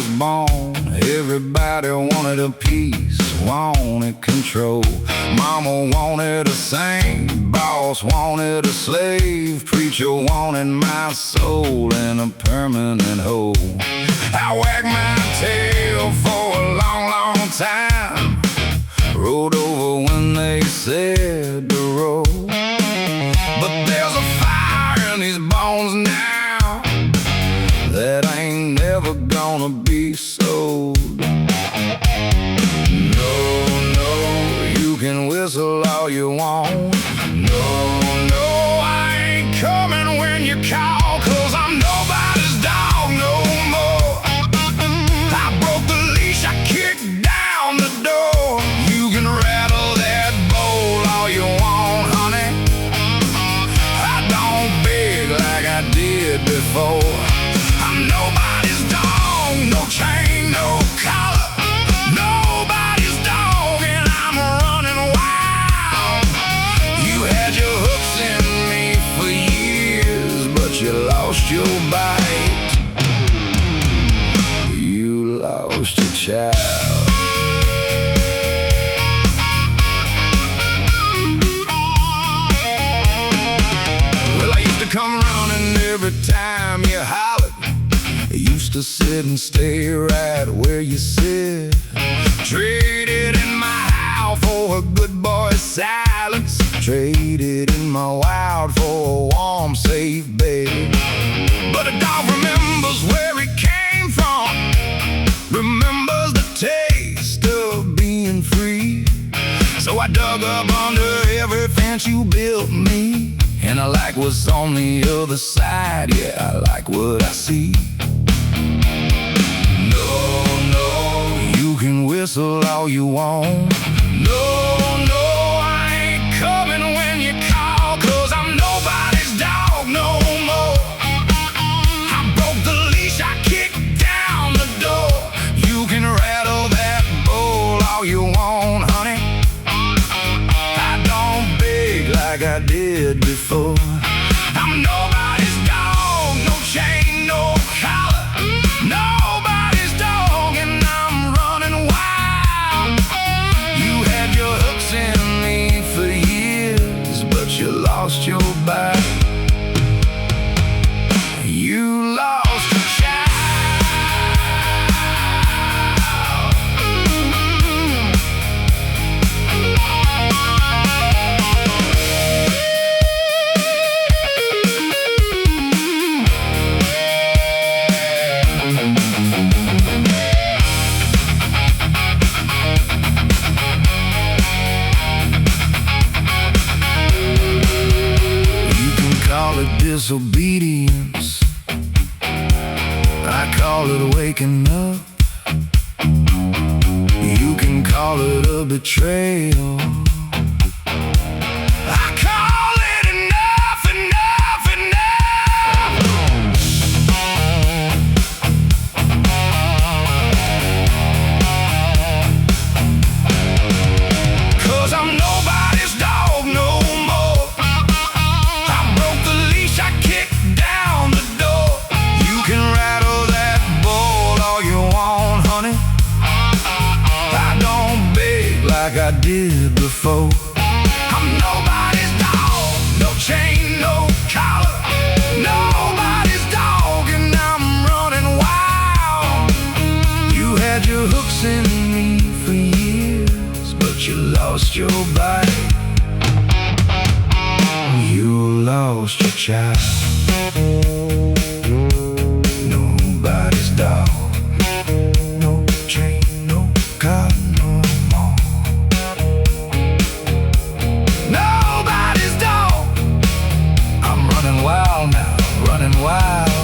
was born, everybody wanted a piece, wanted control. Mama wanted a saint, boss wanted a slave, preacher wanted my soul in a permanent hole. I wagged my tail for a long, long time, rolled over when they said to roll. But there's a fire in these bones now that ain't never gonna be sold. No, no, you can whistle all you want. No, no, I ain't coming when you call, 'cause I'm nobody's dog no more. I broke the leash, I kicked down the door. You can rattle that bowl all you want, honey. I don't beg like I did before. I'm nobody's dog, no chain, no collar. Nobody's dog, and I'm running wild. You had your hooks in me for years, but you lost your bite. You lost your child. Well, I used to come running every time you hollered. Used to sit and stay right where you sit. Traded in my howl for a good boy's silence. Traded in my wild for a warm, safe bed. But a dog remembers where he came from, remembers the taste of being free. So I dug up under every fence you built me, and I like what's on the other side. Yeah, I like what I see. You can whistle all you want. No, no, I ain't coming when you call, 'cause I'm nobody's dog no more. I broke the leash, I kicked down the door. You can rattle that bowl all you want, honey. I don't beg like I did before. I'm nobody's dog, no chain, no collar. Nobody's dog, and I'm running wild. You had your hooks in me for years, but you lost your bite. You lost your child. Disobedience, I call it waking up. You can call it a betrayal. I call it enough, enough, enough. 'Cause I'm nobody's dog no more. I broke the leash, I kicked down the door. You can rattle that bowl all you want, honey. I don't beg like I did before. I'm nobody's dog, no chain, no collar. Nobody's dog, and I'm running wild. You had your hooks in me for years, but you lost your bite. You lost your child. Nobody's dog, no chain, no collar no more. Nobody's dog. I'm running wild now, running wild.